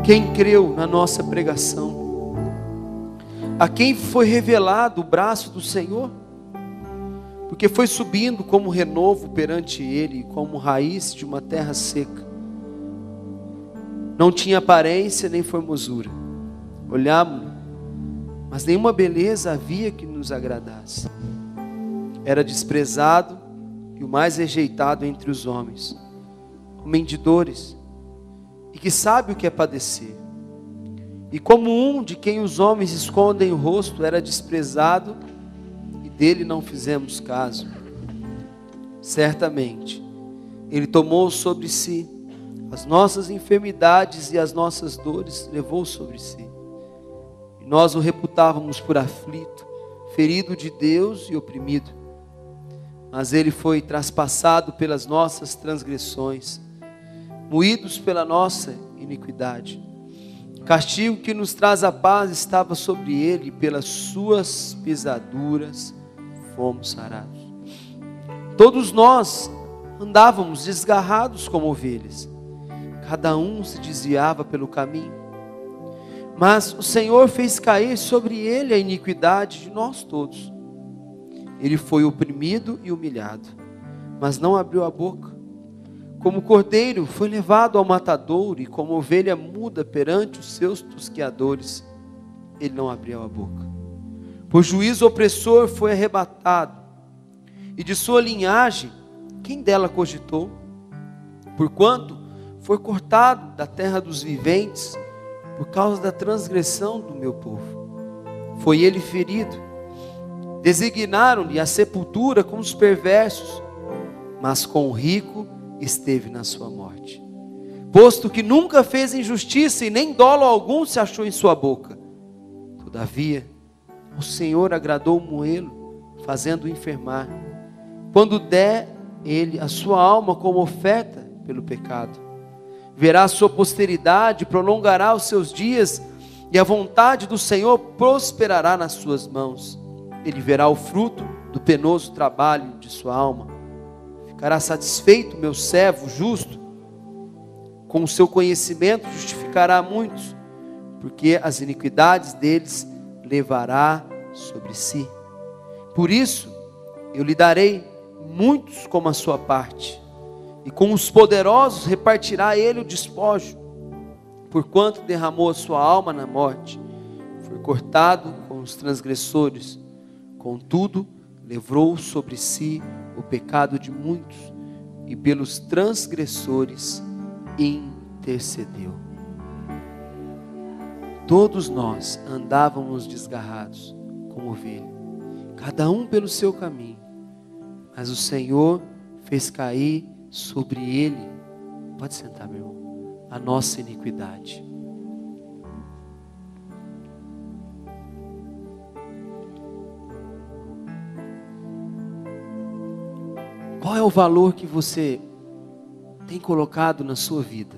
Quem creu na nossa pregação? A quem foi revelado o braço do Senhor? Porque foi subindo como renovo perante ele, como raiz de uma terra seca. Não tinha aparência nem formosura. Olhámos, mas nenhuma beleza havia que nos agradasse. Era desprezado e o mais rejeitado entre os homens, homem de dores, e que sabe o que é padecer. E como um de quem os homens escondem o rosto, era desprezado, e dele não fizemos caso. Certamente, ele tomou sobre si as nossas enfermidades e as nossas dores, levou sobre si. E nós o reputávamos por aflito, ferido de Deus e oprimido. Mas ele foi traspassado pelas nossas transgressões, moídos pela nossa iniquidade. O castigo que nos traz a paz estava sobre ele, e pelas suas pisaduras fomos sarados. Todos nós andávamos desgarrados como ovelhas, cada um se desviava pelo caminho, mas o Senhor fez cair sobre ele a iniquidade de nós todos. Ele foi oprimido e humilhado, mas não abriu a boca. Como cordeiro foi levado ao matadouro, e como ovelha muda perante os seus tosqueadores, ele não abriu a boca. Por juízo opressor foi arrebatado, e de sua linhagem, quem dela cogitou? Porquanto foi cortado da terra dos viventes, por causa da transgressão do meu povo. Foi ele ferido, designaram-lhe a sepultura com os perversos, mas com o rico esteve na sua morte. Posto que nunca fez injustiça e nem dolo algum se achou em sua boca. Todavia, o Senhor agradou moê-lo, fazendo-o enfermar. Quando der ele a sua alma como oferta pelo pecado, verá a sua posteridade, prolongará os seus dias, e a vontade do Senhor prosperará nas suas mãos. Ele verá o fruto do penoso trabalho de sua alma. Ficará satisfeito meu servo justo. Com o seu conhecimento justificará muitos, porque as iniquidades deles levará sobre si. Por isso eu lhe darei muitos como a sua parte, e com os poderosos repartirá ele o despojo. Porquanto derramou a sua alma na morte, foi cortado com os transgressores, contudo levou sobre si o pecado de muitos, e pelos transgressores intercedeu. Todos nós andávamos desgarrados como ovelha, cada um pelo seu caminho, mas o Senhor fez cair sobre ele, pode sentar, meu irmão, a nossa iniquidade. Qual é o valor que você tem colocado na sua vida?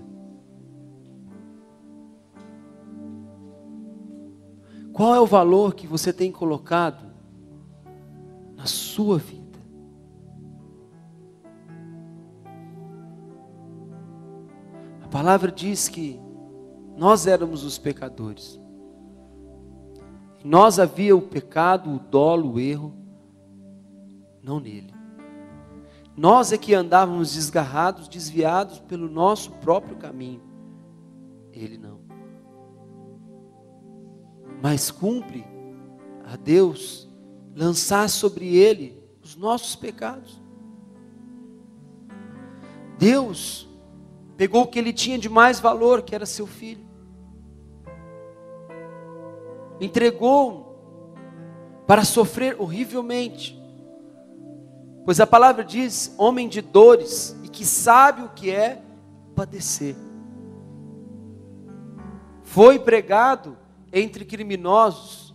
Qual é o valor que você tem colocado na sua vida? A palavra diz que nós éramos os pecadores. Em nós havia o pecado, o dolo, o erro, não nele. Nós é que andávamos desgarrados, desviados pelo nosso próprio caminho. Ele não. Mas cumpre a Deus lançar sobre ele os nossos pecados. Deus pegou o que ele tinha de mais valor, que era seu filho. Entregou para sofrer horrivelmente. Pois a palavra diz, homem de dores, e que sabe o que é padecer. Foi pregado entre criminosos,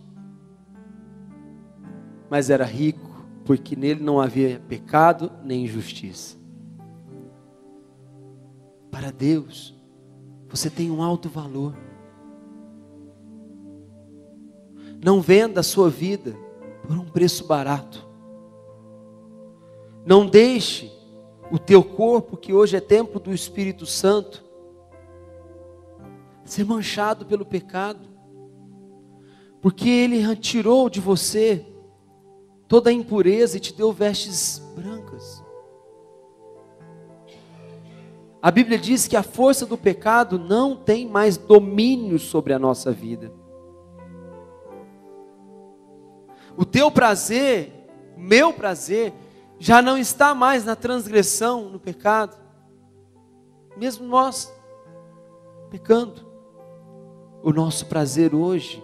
mas era rico, porque nele não havia pecado nem injustiça. Para Deus, você tem um alto valor. Não venda a sua vida por um preço barato. Não deixe o teu corpo, que hoje é templo do Espírito Santo, ser manchado pelo pecado, porque Ele tirou de você toda a impureza e te deu vestes brancas. A Bíblia diz que a força do pecado não tem mais domínio sobre a nossa vida. O teu prazer, o meu prazer, já não está mais na transgressão, no pecado. Mesmo nós pecando, o nosso prazer hoje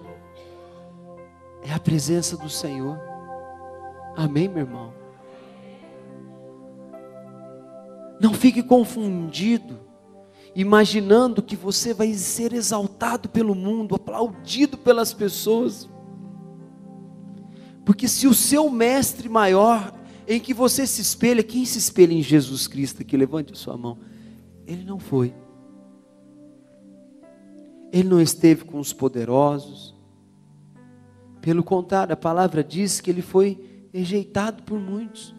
é a presença do Senhor. Amém, meu irmão? Não fique confundido, imaginando que você vai ser exaltado pelo mundo, aplaudido pelas pessoas. Porque se o seu mestre maior, em que você se espelha, quem se espelha em Jesus Cristo aqui? Levante a sua mão. Ele não foi. Ele não esteve com os poderosos. Pelo contrário, a palavra diz que ele foi rejeitado por muitos.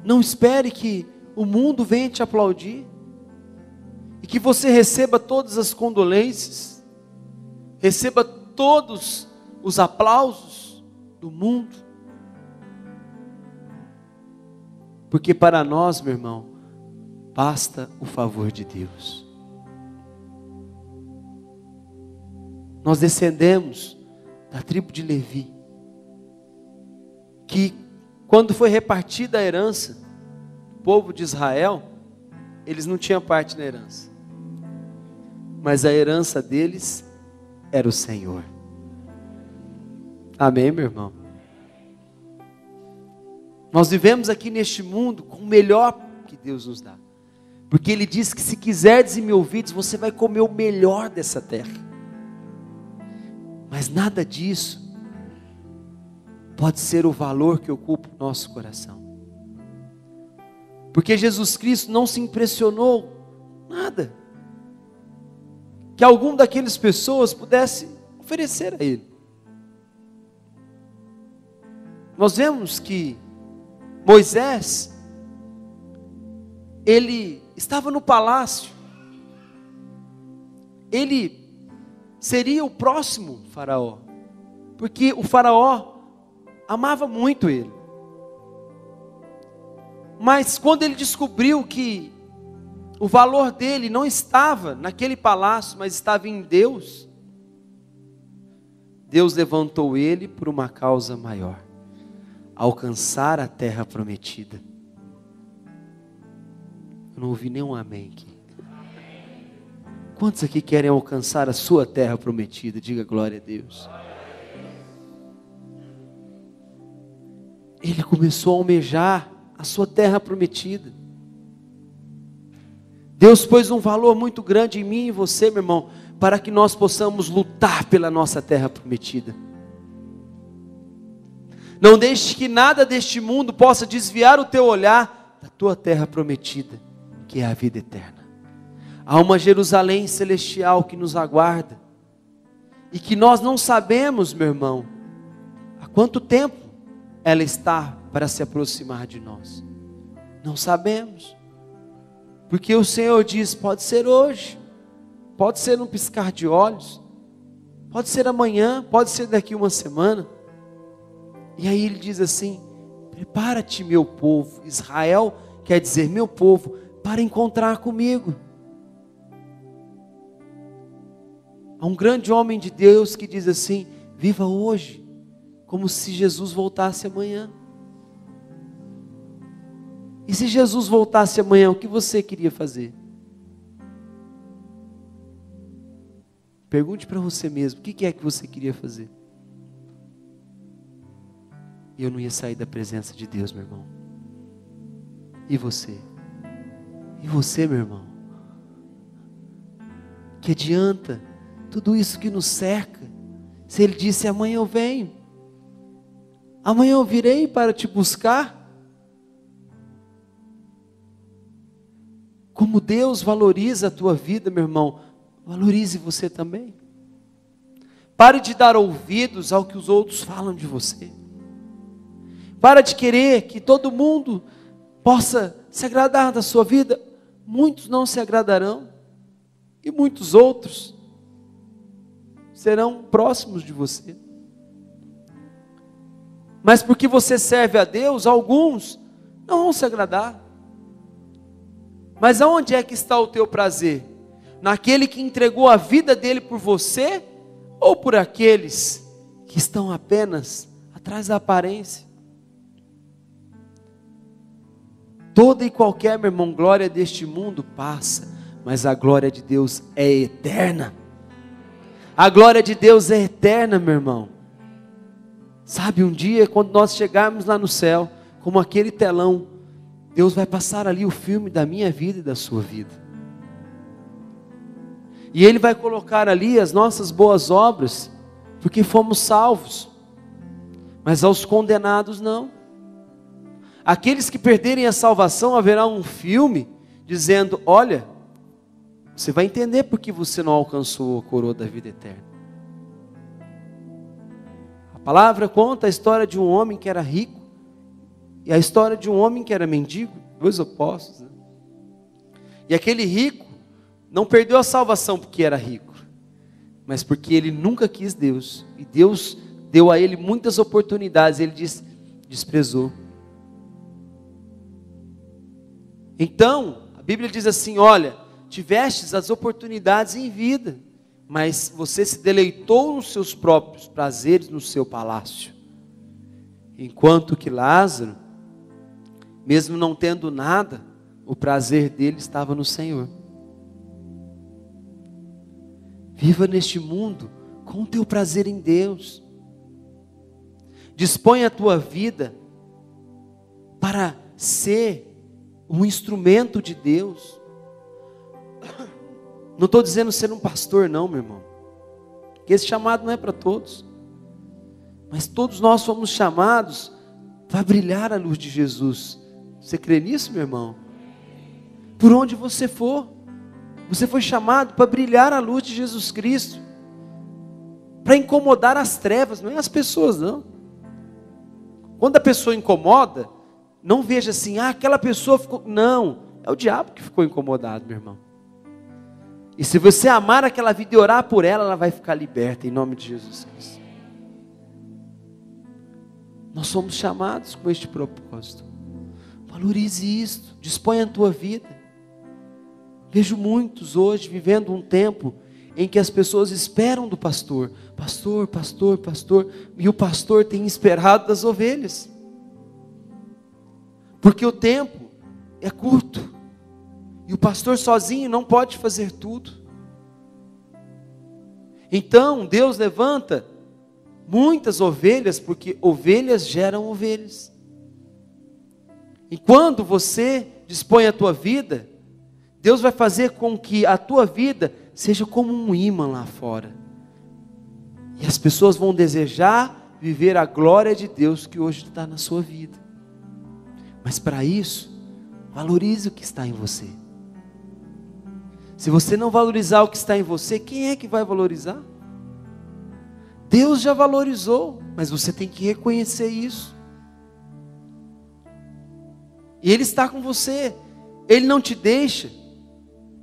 Não espere que o mundo venha te aplaudir e que você receba todas as condolências, receba todos os aplausos do mundo. Porque para nós, meu irmão, basta o favor de Deus. Nós descendemos da tribo de Levi, que quando foi repartida a herança, o povo de Israel, eles não tinham parte na herança, mas a herança deles era o Senhor. Amém, meu irmão? Nós vivemos aqui neste mundo com o melhor que Deus nos dá, porque Ele diz que se quiserdes e me ouvides, você vai comer o melhor dessa terra. Mas nada disso pode ser o valor que ocupa o nosso coração. Porque Jesus Cristo não se impressionou nada que algum daqueles pessoas pudesse oferecer a Ele. Nós vemos que Moisés, ele estava no palácio, ele seria o próximo faraó, porque o faraó amava muito ele. Mas quando ele descobriu que o valor dele não estava naquele palácio, mas estava em Deus, Deus levantou ele por uma causa maior: alcançar a terra prometida. Eu não ouvi nenhum amém aqui. Quantos aqui querem alcançar a sua terra prometida? Diga glória a Deus. Ele começou a almejar a sua terra prometida. Deus pôs um valor muito grande em mim e você, meu irmão, para que nós possamos lutar pela nossa terra prometida. Não deixe que nada deste mundo possa desviar o teu olhar da tua terra prometida, que é a vida eterna. Há uma Jerusalém celestial que nos aguarda, e que nós não sabemos, meu irmão, há quanto tempo ela está para se aproximar de nós. Não sabemos, porque o Senhor diz: pode ser hoje, pode ser num piscar de olhos, pode ser amanhã, pode ser daqui uma semana. E aí ele diz assim: prepara-te, meu povo. Israel quer dizer meu povo, para encontrar comigo. Há um grande homem de Deus que diz assim: viva hoje como se Jesus voltasse amanhã. E se Jesus voltasse amanhã, o que você queria fazer? Pergunte para você mesmo: o que é que você queria fazer? E eu não ia sair da presença de Deus, meu irmão. E você? E você, meu irmão? Que adianta tudo isso que nos cerca, se Ele disse: amanhã eu venho, amanhã eu virei para te buscar? Como Deus valoriza a tua vida, meu irmão, valorize você também. Pare de dar ouvidos ao que os outros falam de você. Para de querer que todo mundo possa se agradar da sua vida. Muitos não se agradarão. E muitos outros serão próximos de você. Mas porque você serve a Deus, alguns não vão se agradar. Mas aonde é que está o teu prazer? Naquele que entregou a vida dele por você? Ou por aqueles que estão apenas atrás da aparência? Toda e qualquer, meu irmão, glória deste mundo passa, mas a glória de Deus é eterna. A glória de Deus é eterna, meu irmão. Sabe, um dia, quando nós chegarmos lá no céu, como aquele telão, Deus vai passar ali o filme da minha vida e da sua vida. E Ele vai colocar ali as nossas boas obras, porque fomos salvos. Mas aos condenados não. Aqueles que perderem a salvação, haverá um filme dizendo: olha, você vai entender porque você não alcançou a coroa da vida eterna. A palavra conta a história de um homem que era rico e a história de um homem que era mendigo, dois opostos, né? E aquele rico não perdeu a salvação porque era rico, mas porque ele nunca quis Deus, e Deus deu a ele muitas oportunidades, ele desprezou. Então, a Bíblia diz assim: olha, tivestes as oportunidades em vida, mas você se deleitou nos seus próprios prazeres no seu palácio. Enquanto que Lázaro, mesmo não tendo nada, o prazer dele estava no Senhor. Viva neste mundo com o teu prazer em Deus. Dispõe a tua vida para ser um instrumento de Deus. Não estou dizendo ser um pastor não, meu irmão, porque esse chamado não é para todos, mas todos nós fomos chamados para brilhar a luz de Jesus. Você crê nisso, meu irmão? Por onde você for, você foi chamado para brilhar a luz de Jesus Cristo, para incomodar as trevas, não é as pessoas não. Quando a pessoa incomoda, não veja assim: ah, aquela pessoa ficou... Não, é o diabo que ficou incomodado, meu irmão. E se você amar aquela vida e orar por ela, ela vai ficar liberta em nome de Jesus Cristo. Nós somos chamados com este propósito. Valorize isto, disponha a tua vida. Vejo muitos hoje vivendo um tempo em que as pessoas esperam do pastor. Pastor, pastor, pastor. E o pastor tem esperado das ovelhas. Porque o tempo é curto. E o pastor sozinho não pode fazer tudo. Então Deus levanta muitas ovelhas, porque ovelhas geram ovelhas. E quando você dispõe a tua vida, Deus vai fazer com que a tua vida seja como um imã lá fora. E as pessoas vão desejar viver a glória de Deus que hoje está na sua vida. Mas para isso, valorize o que está em você. Se você não valorizar o que está em você, quem é que vai valorizar? Deus já valorizou, mas você tem que reconhecer isso. E Ele está com você, Ele não te deixa,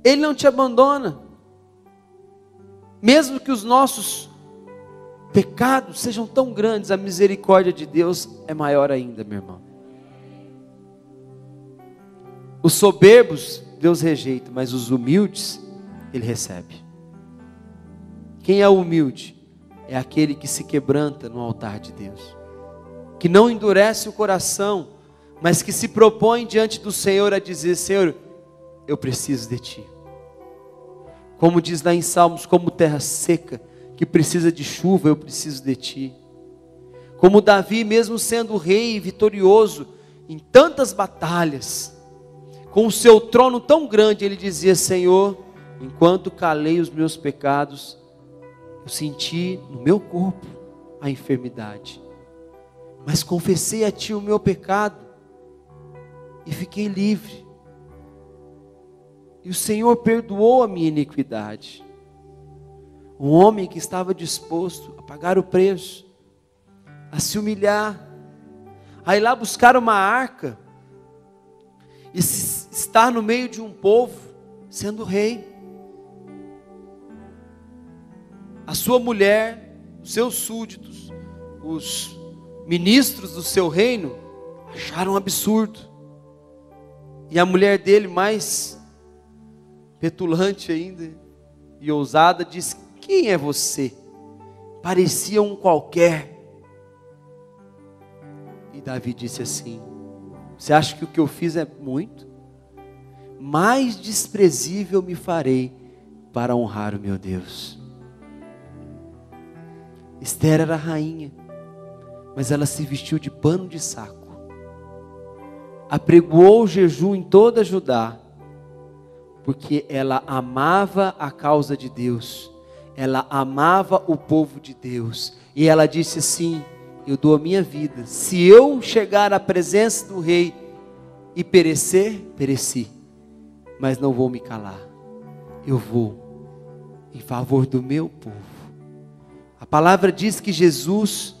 Ele não te abandona. Mesmo que os nossos pecados sejam tão grandes, a misericórdia de Deus é maior ainda, meu irmão. Os soberbos Deus rejeita, mas os humildes Ele recebe. Quem é o humilde? É aquele que se quebranta no altar de Deus, que não endurece o coração, mas que se propõe diante do Senhor a dizer: Senhor, eu preciso de Ti. Como diz lá em Salmos, como terra seca, que precisa de chuva, eu preciso de Ti. Como Davi, mesmo sendo rei e vitorioso em tantas batalhas, com o seu trono tão grande, ele dizia: Senhor, enquanto calei os meus pecados, eu senti no meu corpo a enfermidade, mas confessei a Ti o meu pecado e fiquei livre. E o Senhor perdoou a minha iniquidade. Um homem que estava disposto a pagar o preço, a se humilhar, Aí lá buscar uma arca e estar no meio de um povo sendo rei. A sua mulher, os seus súditos, os ministros do seu reino acharam um absurdo. E a mulher dele, mais petulante ainda e ousada, disse: quem é você? Parecia um qualquer. E Davi disse assim: você acha que o que eu fiz é muito? Mais desprezível me farei para honrar o meu Deus. Esther era rainha, mas ela se vestiu de pano de saco, apregoou o jejum em toda Judá, porque ela amava a causa de Deus, ela amava o povo de Deus, e ela disse assim: eu dou a minha vida, se eu chegar à presença do rei e perecer, pereci, mas não vou me calar, eu vou em favor do meu povo. A palavra diz que Jesus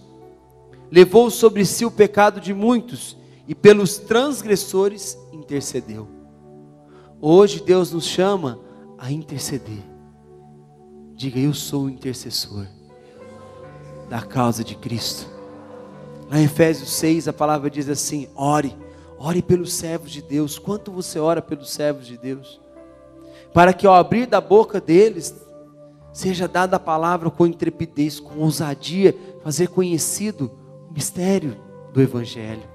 levou sobre si o pecado de muitos e pelos transgressores intercedeu. Hoje Deus nos chama a interceder. Diga: eu sou o intercessor da causa de Cristo. Lá em Efésios 6 a palavra diz assim: ore pelos servos de Deus. Quanto você ora pelos servos de Deus? Para que ao abrir da boca deles seja dada a palavra com intrepidez, com ousadia, fazer conhecido o mistério do Evangelho.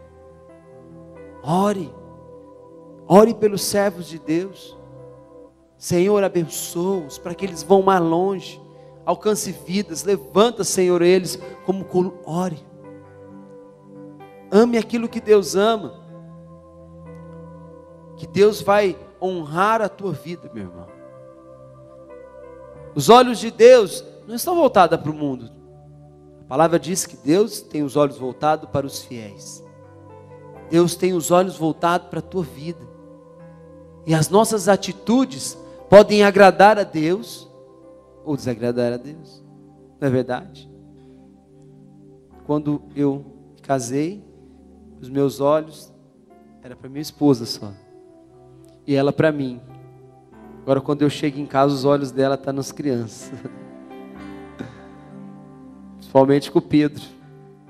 Ore pelos servos de Deus. Senhor, abençoa-os para que eles vão mais longe, alcance vidas. Levanta, Senhor, eles como ore. Ame aquilo que Deus ama, que Deus vai honrar a tua vida, meu irmão. Os olhos de Deus não estão voltados para o mundo. A palavra diz que Deus tem os olhos voltados para os fiéis. Deus tem os olhos voltados para a tua vida. E as nossas atitudes podem agradar a Deus ou desagradar a Deus. Não é verdade? Quando eu casei, os meus olhos era para minha esposa só, e ela para mim. Agora quando eu chego em casa, os olhos dela estão nas crianças. Principalmente com o Pedro.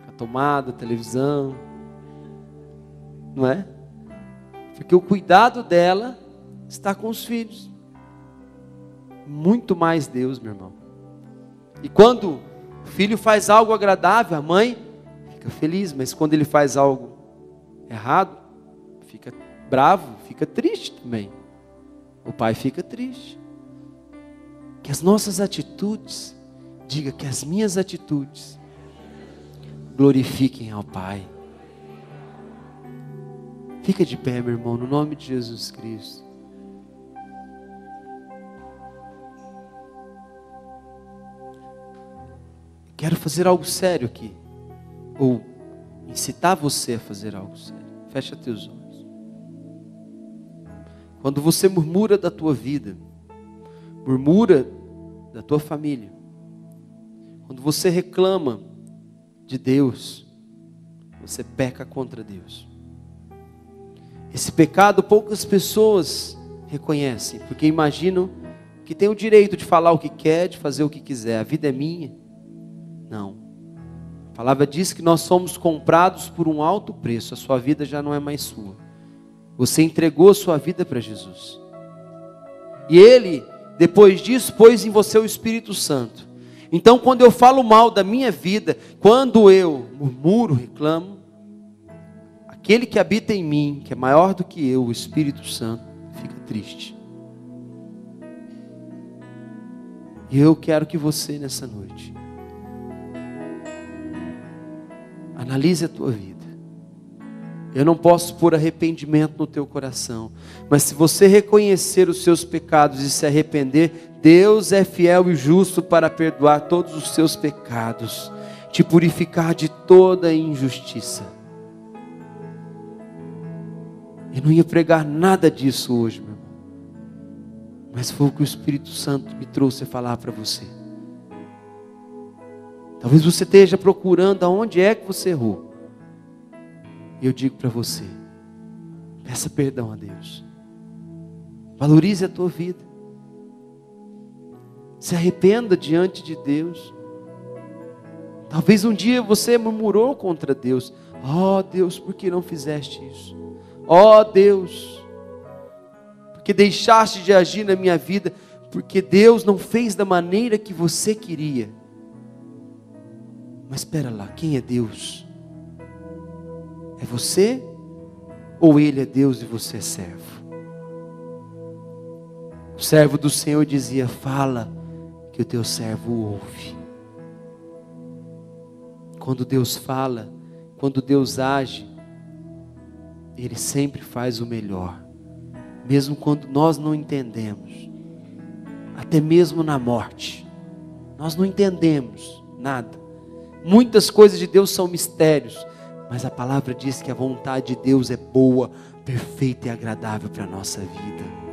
A tomada, a televisão. Não é? Porque o cuidado dela está com os filhos. Muito mais Deus, meu irmão. E quando o filho faz algo agradável, a mãe fica feliz. Mas quando ele faz algo errado, fica bravo, fica triste também. O pai fica triste. Que as nossas atitudes, diga que as minhas atitudes glorifiquem ao Pai. Fica de pé, meu irmão, no nome de Jesus Cristo. Quero fazer algo sério aqui, ou incitar você a fazer algo sério. Fecha teus olhos. Quando você murmura da tua vida, murmura da tua família, quando você reclama de Deus, você peca contra Deus. Esse pecado poucas pessoas reconhecem, porque imaginam que tem o direito de falar o que quer, de fazer o que quiser. A vida é minha. Não. A palavra diz que nós somos comprados por um alto preço. A sua vida já não é mais sua. Você entregou a sua vida para Jesus. E Ele, depois disso, pôs em você o Espírito Santo. Então, quando eu falo mal da minha vida, quando eu murmuro, reclamo, aquele que habita em mim, que é maior do que eu, o Espírito Santo, fica triste. E eu quero que você, nessa noite, analise a tua vida. Eu não posso pôr arrependimento no teu coração, mas se você reconhecer os seus pecados e se arrepender, Deus é fiel e justo para perdoar todos os seus pecados, te purificar de toda injustiça. Eu não ia pregar nada disso hoje, meu irmão, mas foi o que o Espírito Santo me trouxe a falar para você. Talvez você esteja procurando aonde é que você errou. E eu digo para você, peça perdão a Deus. Valorize a tua vida. Se arrependa diante de Deus. Talvez um dia você murmurou contra Deus. Oh Deus, por que não fizeste isso? Oh Deus, porque deixaste de agir na minha vida, porque Deus não fez da maneira que você queria. Mas espera lá, quem é Deus? É você? Ou Ele é Deus e você é servo? O servo do Senhor dizia, fala que o teu servo ouve. Quando Deus fala, quando Deus age, Ele sempre faz o melhor. Mesmo quando nós não entendemos. Até mesmo na morte. Nós não entendemos nada. Muitas coisas de Deus são mistérios. Mas a palavra diz que a vontade de Deus é boa, perfeita e agradável para a nossa vida.